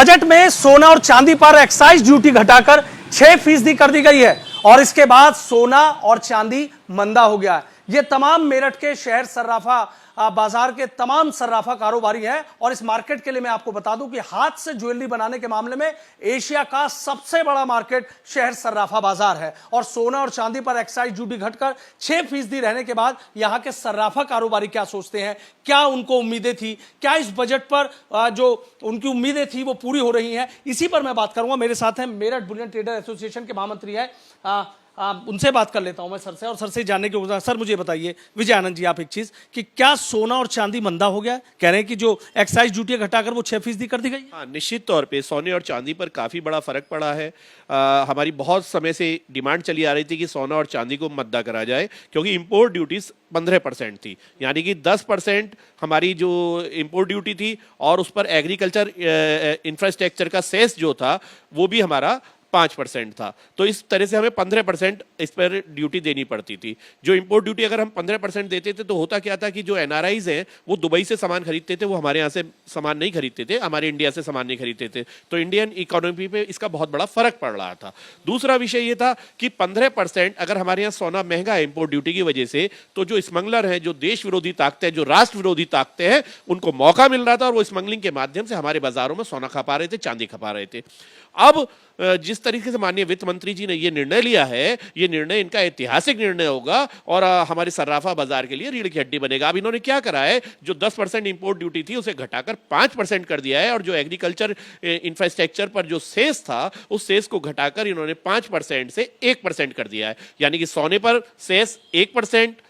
Budget में सोना और चांदी पर एक्साइज ड्यूटी घटाकर 6% कर दी गई है और इसके बाद सोना और चांदी मंदा हो गया है। ये तमाम मेरठ के शहर सर्राफा बाजार के तमाम सर्राफा कारोबारी हैं और इस मार्केट के लिए मैं आपको बता दूं कि हाथ से ज्वेलरी बनाने के मामले में एशिया का सबसे बड़ा मार्केट शहर सर्राफा बाजार है और सोना और चांदी पर एक्साइज ड्यूटी घटकर 6% रहने के बाद यहां के सर्राफा कारोबारी क्या सोचते हैं, क्या उनको उम्मीदें थी, क्या इस बजट पर जो उनकी उम्मीदें थी वो पूरी हो रही हैं, इसी पर मैं बात करूंगा। मेरे साथ हैं मेरठ बुलियन ट्रेडर एसोसिएशन के महामंत्री हैं, उनसे बात कर लेता हूं मैं सर से और सर से जानने की। सर मुझे बताइए विजय आनंद जी, आप एक चीज कि क्या सोना और चांदी मंदा हो गया है? कह रहे हैं कि जो एक्साइज ड्यूटी घटाकर वो 6% कर दी गई। हाँ, निश्चित तौर पे सोने और चांदी पर काफी बड़ा फर्क पड़ा है। हमारी बहुत समय से डिमांड चली आ रही थी कि सोना और चांदी को मद्दा करा जाए क्योंकि इंपोर्ट ड्यूटीज 15% थी, यानी कि 10% हमारी जो इंपोर्ट ड्यूटी थी और उस पर एग्रीकल्चर इंफ्रास्ट्रक्चर का सेस जो था वो भी हमारा 5% था। तो इस तरह से हमें 15% इस पर ड्यूटी देनी पड़ती थी। जो इंपोर्ट ड्यूटी अगर हम 15% देते थे तो होता क्या था कि जो एनआरआईज हैं वो दुबई से सामान खरीदते थे, वो हमारे यहाँ से सामान नहीं खरीदते थे, हमारे इंडिया से सामान नहीं खरीदते थे। तो इंडियन इकोनॉमी पे इसका बहुत बड़ा फर्क पड़ रहा था। दूसरा विषय ये था कि 15% अगर हमारे यहाँ सोना महंगा है इंपोर्ट ड्यूटी की वजह से, तो जो स्मगलर हैं, जो देश विरोधी ताकतें, जो राष्ट्र विरोधी ताकतें हैं, उनको मौका मिल रहा था और वो स्मगलिंग के माध्यम से हमारे बाजारों में सोना खपा रहे थे, चांदी खपा रहे थे। अब जिस तरीके से माननीय वित्त मंत्री जी ने ये निर्णय लिया है, ये निर्णय इनका ऐतिहासिक निर्णय होगा और हमारे सर्राफा बाजार के लिए रीढ़ की हड्डी बनेगा। अब इन्होंने क्या करा है, जो 10% इंपोर्ट ड्यूटी थी उसे घटाकर 5% कर दिया है और जो एग्रीकल्चर इंफ्रास्ट्रक्चर पर जो सेस था उस सेस को घटाकर इन्होंने 5% से 1% कर दिया है। यानी कि सोने पर सेस 1%,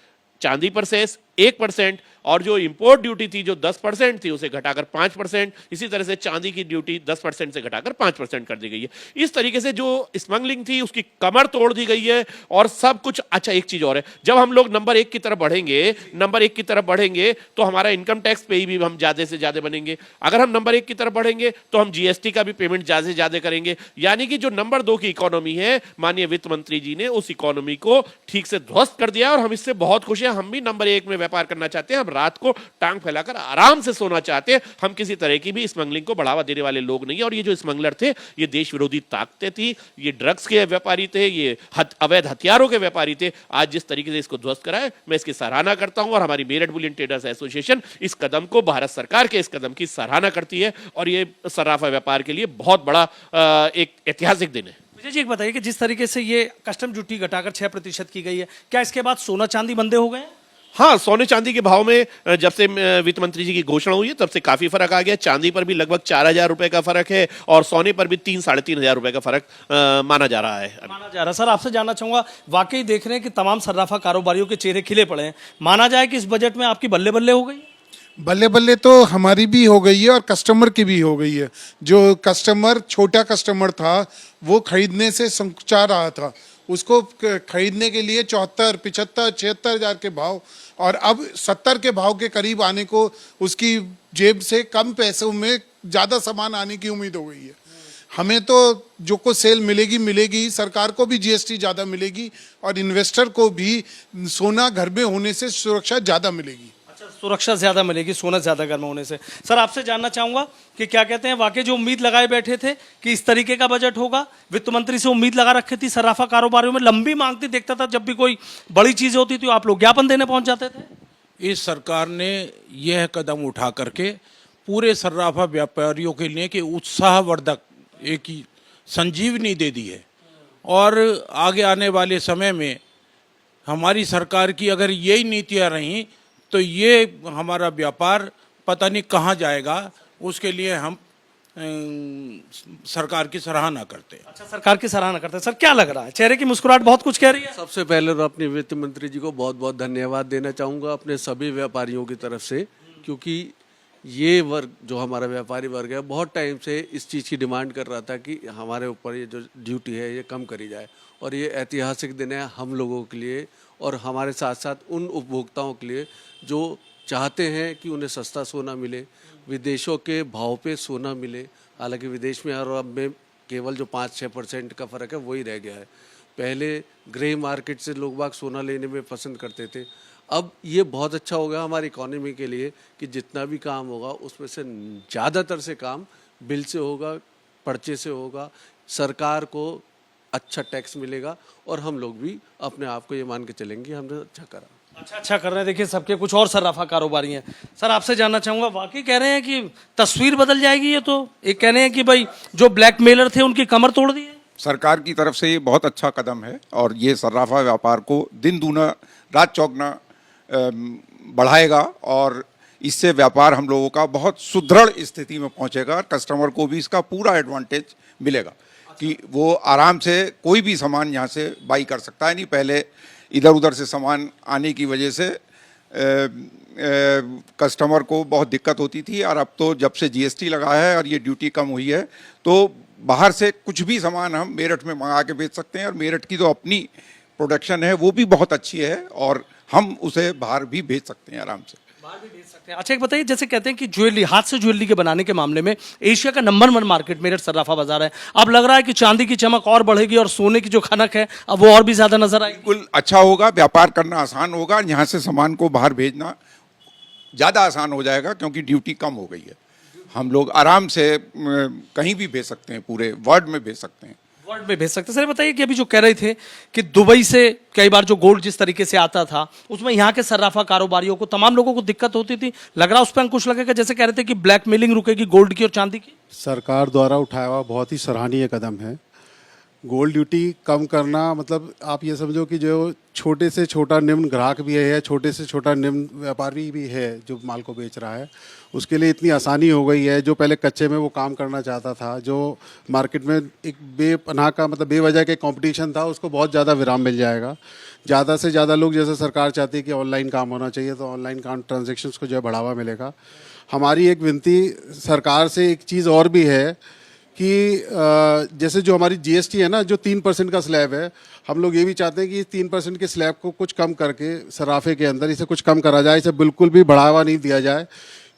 चांदी पर सेस 1% और जो इंपोर्ट ड्यूटी थी जो 10% थी उसे घटाकर 5%, इसी तरह से चांदी की ड्यूटी 10% से घटाकर 5% कर दी गई है। इस तरीके से जो स्मगलिंग थी उसकी कमर तोड़ दी गई है और सब कुछ। अच्छा, एक चीज और है, जब हम लोग नंबर 1 की तरफ बढ़ेंगे तो हमारा इनकम टैक्स पे भी हम ज्यादा से ज्यादा बनेंगे। अगर हम नंबर 1 की तरफ बढ़ेंगे तो हम जीएसटी का भी पेमेंट ज्यादा से ज्यादा करेंगे। यानी कि जो नंबर 2 की इकोनॉमी है, माननीय वित्त मंत्री जी ने उस इकोनॉमी को ठीक से ध्वस्त कर दिया और हम इससे बहुत खुश हैं। हम भी नंबर 1 में व्यापार करना चाहते हैं, हम रात को टांग फैलाकर आराम से सोना चाहते हैं। हम किसी तरह की भी स्मगलिंग को बढ़ावा देने वाले लोग नहीं है। और ये जो स्मगलर थे ये देश विरोधी ताकतें थी, ये ड्रग्स के व्यापारी थे, ये अवैध हथियारों के व्यापारी थे। आज जिस तरीके से इसको ध्वस्त करा है मैं इसकी सराहना करता हूं और हमारी मेरठ बुलियन ट्रेडर्स एसोसिएशन इस कदम को, भारत सरकार के इस कदम की सराहना करती है और ये सर्राफा व्यापार के लिए बहुत बड़ा एक ऐतिहासिक दिन है। विजय जी, एक बताइए कि जिस तरीके से ये कस्टम ड्यूटी घटाकर 6% की गई है, क्या इसके बाद सोना चांदी मंदे हो गए? हाँ, सोने चांदी के भाव में जब से वित्त मंत्री जी की घोषणा हुई है तब से काफी फर्क आ गया। चांदी पर भी लगभग 4,000 रुपए का फर्क है और सोने पर भी 3-3,500 रुपए का फर्क माना जा रहा है। सर आपसे जानना चाहूंगा, वाकई देख रहे हैं कि तमाम सर्राफा कारोबारियों के चेहरे खिले पड़े हैं, माना जाए कि इस बजट में आपकी बल्ले बल्ले हो गई? बल्ले बल्ले तो हमारी भी हो गई है और कस्टमर की भी हो गई है। जो कस्टमर, छोटा कस्टमर था, वो खरीदने से संकुचा रहा था, उसको खरीदने के लिए 74, 75, 76 हजार के भाव और अब 70 के भाव के करीब आने को उसकी जेब से कम पैसों में ज़्यादा सामान आने की उम्मीद हो गई है। हमें तो जो को सेल मिलेगी, सरकार को भी जीएसटी ज़्यादा मिलेगी और इन्वेस्टर को भी सोना घर में होने से सुरक्षा ज़्यादा मिलेगी। सुरक्षा ज्यादा मिलेगी सोना ज्यादा गर्म होने से। सर आपसे जानना चाहूंगा कि क्या कहते हैं, वाकई जो उम्मीद लगाए बैठे थे कि इस तरीके का बजट होगा, वित्त मंत्री से उम्मीद लगा रखी थी, सर्राफा कारोबारियों में लंबी मांग थी, देखता था जब भी कोई बड़ी चीज होती थी आप लोग ज्ञापन देने पहुंच जाते थे। इस सरकार ने यह कदम उठा करके पूरे सर्राफा व्यापारियों के लिए कि उत्साहवर्धक एक ही संजीवनी दे दी है और आगे आने वाले समय में हमारी सरकार की अगर यही नीतियां रहीं तो ये हमारा व्यापार पता नहीं कहाँ जाएगा। उसके लिए हम सरकार की सराहना करते हैं। अच्छा, सरकार की सराहना करते हैं। सर क्या लग रहा है, चेहरे की मुस्कुराहट बहुत कुछ कह रही है? सबसे पहले तो अपने वित्त मंत्री जी को बहुत बहुत धन्यवाद देना चाहूँगा अपने सभी व्यापारियों की तरफ से, क्योंकि ये वर्ग जो हमारा व्यापारी वर्ग है बहुत टाइम से इस चीज़ की डिमांड कर रहा था कि हमारे ऊपर ये जो ड्यूटी है ये कम करी जाए और ये ऐतिहासिक दिन है हम लोगों के लिए और हमारे साथ साथ उन उपभोक्ताओं के लिए जो चाहते हैं कि उन्हें सस्ता सोना मिले, विदेशों के भाव पे सोना मिले। हालांकि विदेश में और अब में केवल जो 5-6% का फ़र्क है वही रह गया है। पहले ग्रे मार्केट से लोग बाग सोना लेने में पसंद करते थे, अब ये बहुत अच्छा हो गया हमारी इकोनॉमी के लिए कि जितना भी काम होगा उसमें से ज़्यादातर से काम बिल से होगा, पर्चे से होगा, सरकार को अच्छा टैक्स मिलेगा और हम लोग भी अपने आप को ये मान के चलेंगे हमने अच्छा करा। अच्छा कर रहे हैं। देखिए सबके कुछ और सर्राफा कारोबारी हैं। सर आपसे जानना चाहूंगा, वाकई कह रहे हैं कि तस्वीर बदल जाएगी? ये तो एक कह रहे हैं कि भाई जो ब्लैकमेलर थे उनकी कमर तोड़ दी है। सरकार की तरफ से ये बहुत अच्छा कदम है और ये सर्राफा व्यापार को दिन दूना रात चौगुना बढ़ाएगा और इससे व्यापार हम लोगों का बहुत सुदृढ़ स्थिति में पहुंचेगा और कस्टमर को भी इसका पूरा एडवांटेज मिलेगा कि वो आराम से कोई भी सामान यहाँ से बाई कर सकता है। नहीं पहले इधर उधर से सामान आने की वजह से कस्टमर को बहुत दिक्कत होती थी और अब तो जब से जीएसटी लगा है और ये ड्यूटी कम हुई है तो बाहर से कुछ भी सामान हम मेरठ में मंगा के बेच सकते हैं और मेरठ की जो अपनी प्रोडक्शन है वो भी बहुत अच्छी है और हम उसे बाहर भी भेज सकते हैं आराम से। बाहर भी भेज सकते हैं। अच्छा एक बताइए, जैसे कहते हैं कि ज्वेलरी, हाथ से ज्वेलरी के बनाने के मामले में एशिया का नंबर 1 मार्केट मेरठ सर्राफा बाजार है। अब लग रहा है कि चांदी की चमक और बढ़ेगी और सोने की जो खनक है अब वो और भी ज्यादा नजर आएगी। बिल्कुल अच्छा होगा, व्यापार करना आसान होगा, यहाँ से सामान को बाहर भेजना ज़्यादा आसान हो जाएगा क्योंकि ड्यूटी कम हो गई है। हम लोग आराम से कहीं भी भेज सकते हैं, पूरे वर्ल्ड में भेज सकते हैं। वर्ल्ड में भेज सकते हैं। सर बताइए कि अभी जो कह रहे थे कि दुबई से कई बार जो गोल्ड जिस तरीके से आता था उसमें यहाँ के सर्राफा कारोबारियों को, तमाम लोगों को दिक्कत होती थी, लग रहा उस पर अंकुश लगेगा? जैसे कह रहे थे कि ब्लैकमेलिंग रुकेगी गोल्ड की और चांदी की। सरकार द्वारा उठाया हुआ बहुत ही सराहनीय कदम है। गोल्ड ड्यूटी कम करना मतलब आप ये समझो कि जो छोटे से छोटा निम्न ग्राहक भी है, छोटे से छोटा निम्न व्यापारी भी है जो माल को बेच रहा है, उसके लिए इतनी आसानी हो गई है। जो पहले कच्चे में वो काम करना चाहता था, जो मार्केट में एक बेपनाह का मतलब बेवजह के कंपटीशन था, उसको बहुत ज़्यादा विराम मिल जाएगा। ज़्यादा से ज़्यादा लोग, जैसे सरकार चाहती है कि ऑनलाइन काम होना चाहिए, तो ऑनलाइन काम ट्रांजेक्शन्स को जो है बढ़ावा मिलेगा। हमारी एक विनती सरकार से एक चीज़ और भी है कि जैसे जो हमारी जीएसटी है ना, जो 3% का स्लैब है, हम लोग ये भी चाहते हैं कि 3% के स्लैब को कुछ कम करके सराफे के अंदर इसे कुछ कम करा जाए, इसे बिल्कुल भी बढ़ावा नहीं दिया जाए,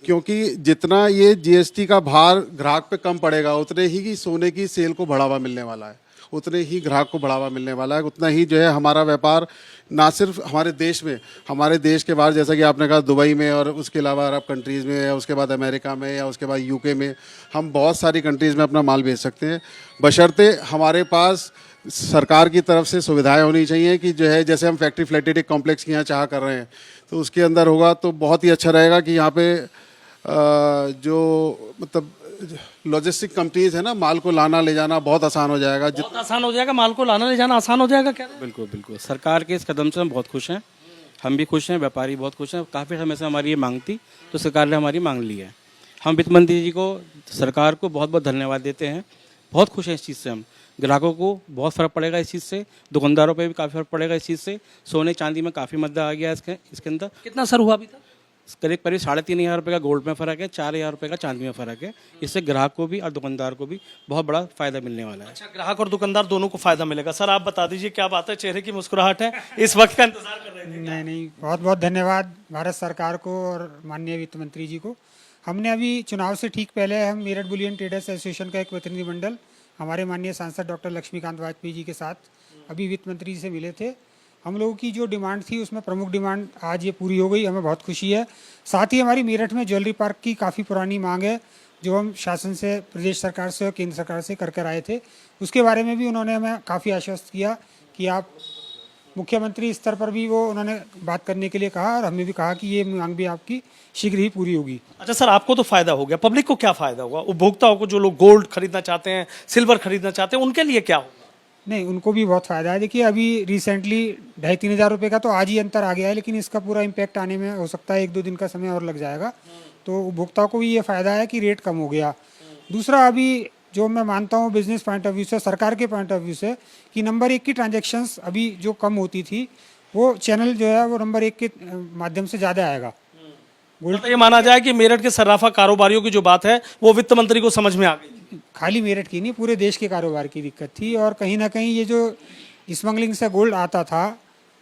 क्योंकि जितना ये जीएसटी का भार ग्राहक पे कम पड़ेगा उतने ही की सोने की सेल को बढ़ावा मिलने वाला है, उतने ही ग्राहक को बढ़ावा मिलने वाला है, उतना ही जो है हमारा व्यापार ना सिर्फ हमारे देश में, हमारे देश के बाहर, जैसा कि आपने कहा दुबई में और उसके अलावा अरब कंट्रीज़ में या उसके बाद अमेरिका में या उसके बाद यूके में, हम बहुत सारी कंट्रीज़ में अपना माल बेच सकते हैं, बशर्ते हमारे पास सरकार की तरफ से सुविधाएं होनी चाहिए कि जो है जैसे हम फैक्ट्री फ्लैटेटिक कॉम्प्लेक्स की यहाँ चाह कर रहे हैं तो उसके अंदर होगा तो बहुत ही अच्छा रहेगा कि यहाँ पे जो मतलब लॉजिस्टिक कंपनीज है ना, माल को लाना ले जाना बहुत आसान हो जाएगा। बहुत आसान हो जाएगा, माल को लाना ले जाना आसान हो जाएगा। क्या बिल्कुल बिल्कुल, सरकार के इस कदम से हम बहुत खुश हैं, हम भी खुश हैं, व्यापारी बहुत खुश हैं। काफ़ी समय से हमारी ये मांग थी तो सरकार ने हमारी मांग ली है। हम वित्त मंत्री जी को, सरकार को बहुत बहुत धन्यवाद देते हैं। बहुत खुश हैं इस चीज़ से। हम ग्राहकों को बहुत फ़र्क पड़ेगा इस चीज़ से, दुकानदारों पे भी काफ़ी फ़र्क पड़ेगा इस चीज़ से। सोने चांदी में काफ़ी मुद्दा आ गया है इसके अंदर। कितना सर हुआ अभी तक? करीब 3,500 रुपये का गोल्ड में फ़र्क है, 4,000 रुपये का चांदी में फ़र्क है। इससे ग्राहक को भी और दुकानदार को भी बहुत बड़ा फ़ायदा मिलने वाला है। अच्छा, ग्राहक और दुकानदार दोनों को फायदा मिलेगा। सर आप बता दीजिए क्या बात है, चेहरे की मुस्कुराहट है, इस वक्त का इंतजार कर रहे थे? नहीं, बहुत बहुत धन्यवाद भारत सरकार को और माननीय वित्त मंत्री जी को। हमने अभी चुनाव से ठीक पहले हम मेरठ बुलियन ट्रेडर्स एसोसिएशन का एक प्रतिनिधिमंडल हमारे माननीय सांसद डॉक्टर लक्ष्मीकांत वाजपेयी जी के साथ अभी वित्त मंत्री जी से मिले थे। हम लोगों की जो डिमांड थी उसमें प्रमुख डिमांड आज ये पूरी हो गई, हमें बहुत खुशी है। साथ ही हमारी मेरठ में ज्वेलरी पार्क की काफ़ी पुरानी मांग है जो हम शासन से, प्रदेश सरकार से और केंद्र सरकार से कर आए थे, उसके बारे में भी उन्होंने हमें काफ़ी आश्वस्त किया कि आप मुख्यमंत्री स्तर पर भी वो उन्होंने बात करने के लिए कहा और हमें भी कहा कि ये मांग भी आपकी शीघ्र ही पूरी होगी। अच्छा सर, आपको तो फायदा हो गया, पब्लिक को क्या फायदा होगा? उपभोक्ताओं को, जो लोग गोल्ड खरीदना चाहते हैं, सिल्वर खरीदना चाहते हैं, उनके लिए क्या होगा? नहीं, उनको भी बहुत फ़ायदा है। देखिए अभी रिसेंटली 2,500-3 हज़ार रुपये का तो आज ही अंतर आ गया है, लेकिन इसका पूरा इम्पैक्ट आने में हो सकता है 1-2 दिन का समय और लग जाएगा। तो उपभोक्ताओं को भी ये फ़ायदा है कि रेट कम हो गया। दूसरा, अभी जो मैं मानता हूँ बिजनेस पॉइंट ऑफ व्यू से, सरकार के पॉइंट ऑफ व्यू से, कि नंबर 1 की ट्रांजैक्शंस अभी जो कम होती थी वो चैनल जो है वो नंबर 1 के माध्यम से ज़्यादा आएगा। तो ये माना जाए कि मेरठ के सर्राफा कारोबारियों की जो बात है वो वित्त मंत्री को समझ में आ गई। खाली मेरठ की नहीं, पूरे देश के कारोबार की दिक्कत थी और कहीं ना कहीं ये जो स्मगलिंग से गोल्ड आता था,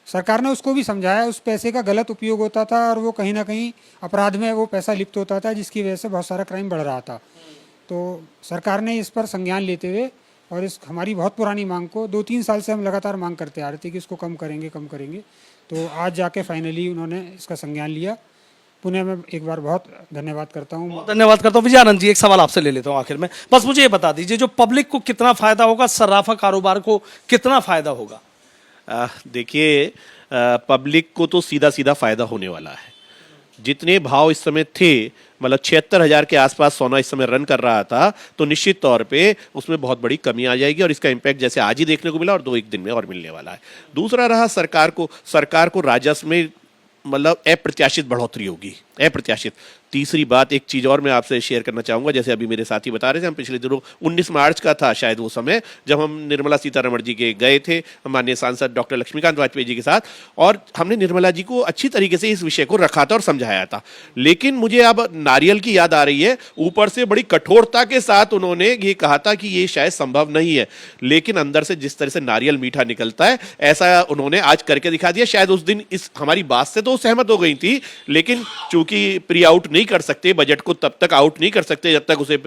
सरकार ने उसको भी समझाया, उस पैसे का गलत उपयोग होता था और वो कहीं ना कहीं अपराध में वो पैसा लिप्त होता था, जिसकी वजह से बहुत सारा क्राइम बढ़ रहा था। तो सरकार ने इस पर संज्ञान लेते हुए और इस हमारी बहुत पुरानी मांग को 2-3 साल से हम लगातार मांग करते आ रहे थे कि इसको कम करेंगे, तो आज जाके फाइनली उन्होंने इसका संज्ञान लिया पुनः मैं एक बार बहुत धन्यवाद करता हूँ। धन्यवाद करता हूँ। विजयानंद जी, एक सवाल आपसे ले लेता हूँ आखिर में। बस मुझे ये बता दीजिए, जो पब्लिक को कितना फायदा होगा, सर्राफा कारोबार को कितना फायदा होगा? देखिए, पब्लिक को तो सीधा सीधा फायदा होने वाला है। जितने भाव इस समय थे, मतलब 76,000 के आसपास सोना इस समय रन कर रहा था, तो निश्चित तौर पे उसमें बहुत बड़ी कमी आ जाएगी और इसका इम्पैक्ट जैसे आज ही देखने को मिला और 2-1 दिन में और मिलने वाला है। दूसरा रहा सरकार को राजस्व में मतलब अप्रत्याशित बढ़ोतरी होगी, अप्रत्याशित। तीसरी बात, एक चीज और मैं आपसे शेयर करना चाहूंगा, जैसे अभी मेरे साथी बता रहे थे, हम पिछले दिनों 19 मार्च का था शायद वो समय, जब हम निर्मला सीतारमण जी के गए थे माननीय सांसद डॉक्टर लक्ष्मीकांत वाजपेयी जी के साथ, और हमने निर्मला जी को अच्छी तरीके से इस विषय को रखा था और समझाया था। लेकिन मुझे अब नारियल की याद आ रही है, ऊपर से बड़ी कठोरता के साथ उन्होंने ये कहा था कि ये शायद संभव नहीं है, लेकिन अंदर से जिस तरह से नारियल मीठा निकलता है, ऐसा उन्होंने आज करके दिखा दिया। शायद उस दिन इस हमारी बात से तो सहमत हो गई थी, लेकिन चूंकि प्री आउट नहीं कर सकते, बजट को तब तक आउट नहीं कर सकते जब तक उसे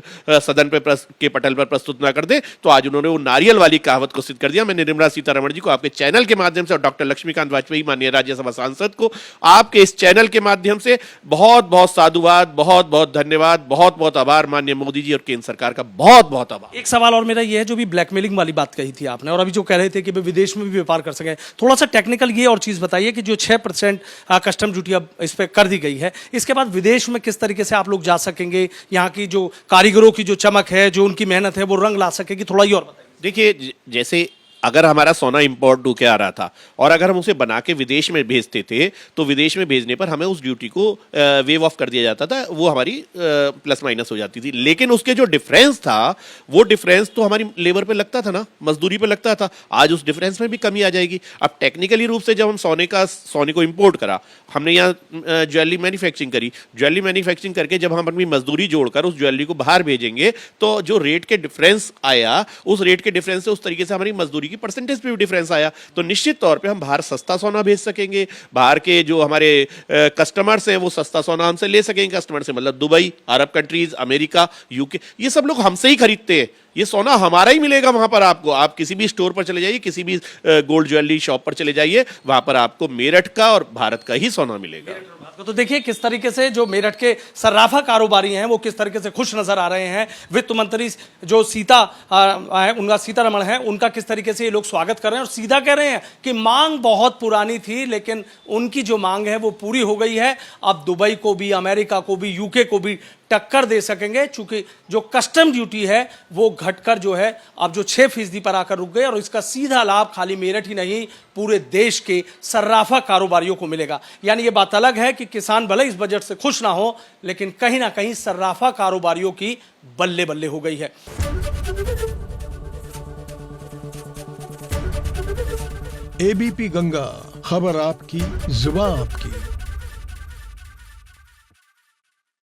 सदन पे के पटल पर प्रस्तुत ना कर दे, तो आज उन्होंने वो नारियल वाली कहावत को सिद्ध कर दिया। मैं निर्मला सीतारमण जी को आपके चैनल के माध्यम से और डॉक्टर लक्ष्मीकांत वाजपेयी माननीय राज्यसभा सांसद को आपके इस चैनल के माध्यम से बहुत बहुत साधुवाद, बहुत बहुत धन्यवाद, बहुत बहुत आभार। माननीय मोदी जी और केंद्र सरकार का बहुत बहुत आभार। एक सवाल और मेरा ये है, जो भी ब्लैकमेलिंग वाली बात कही थी आपने, और अभी जो कह रहे थे कि वे विदेश में भी व्यापार कर सकें, थोड़ा सा टेक्निकल ये और चीज बताइए कि जो 6% कस्टम ड्यूटी अब इस पर कर दी गई है, इसके बाद विदेश में किस तरीके से आप लोग जा सकेंगे, यहाँ की जो कारीगरों की जो चमक है, जो उनकी मेहनत है, वो रंग ला सकेगी? थोड़ा ही और बताइए। देखिए, जैसे अगर हमारा सोना इंपोर्ट होकर आ रहा था और अगर हम उसे बना के विदेश में भेजते थे, तो विदेश में भेजने पर हमें उस ड्यूटी को वेव ऑफ कर दिया जाता था, वो हमारी प्लस माइनस हो जाती थी। लेकिन उसके जो डिफरेंस था, वो डिफरेंस तो हमारी लेबर पे लगता था ना, मजदूरी पे लगता था। आज उस डिफरेंस में भी कमी आ जाएगी। अब टेक्निकली रूप से जब हम सोने को इंपोर्ट करा, हमने यहाँ ज्वेलरी मैन्युफैक्चरिंग करी, ज्वेलरी मैन्युफैक्चरिंग करके जब हम अपनी मजदूरी जोड़कर उस ज्वेलरी को बाहर भेजेंगे, तो जो रेट के डिफरेंस आया, उस रेट के डिफरेंस से उस तरीके से हमारी मजदूरी परसेंटेज पे भी डिफरेंस आया, तो निश्चित तौर पे हम बाहर सस्ता सोना भेज सकेंगे। बाहर के जो हमारे कस्टमर्स हैं, वो सस्ता सोना हमसे ले सकेंगे। कस्टमर से मतलब दुबई, अरब कंट्रीज, अमेरिका, यूके, ये सब लोग हमसे ही खरीदते हैं। ये सोना हमारा ही मिलेगा वहां पर आपको। आप किसी भी स्टोर पर चले जाइए, किसी भी गोल्ड ज्वेलरी शॉप पर चले जाइए, वहां पर आपको मेरठ का और भारत का ही सोना मिलेगा। तो देखिए किस तरीके से जो मेरठ के सर्राफा कारोबारी हैं, वो किस तरीके से खुश नजर आ रहे हैं। वित्त मंत्री जो सीतारमण है, उनका किस तरीके से ये लोग स्वागत कर रहे हैं और सीधा कह रहे हैं कि मांग बहुत पुरानी थी, लेकिन उनकी जो मांग है वो पूरी हो गई है। अब दुबई को भी, अमेरिका को भी, यूके को भी टक्कर दे सकेंगे, चूंकि जो कस्टम ड्यूटी है वो घटकर जो है अब जो 6% पर आकर रुक गए, और इसका सीधा लाभ खाली मेरठ ही नहीं, पूरे देश के सर्राफा कारोबारियों को मिलेगा। यानी ये बात अलग है कि किसान भले इस बजट से खुश ना हो, लेकिन कहीं ना कहीं सर्राफा कारोबारियों की बल्ले बल्ले हो गई है। एबीपी गंगा, खबर आपकी, जुबान आपकी।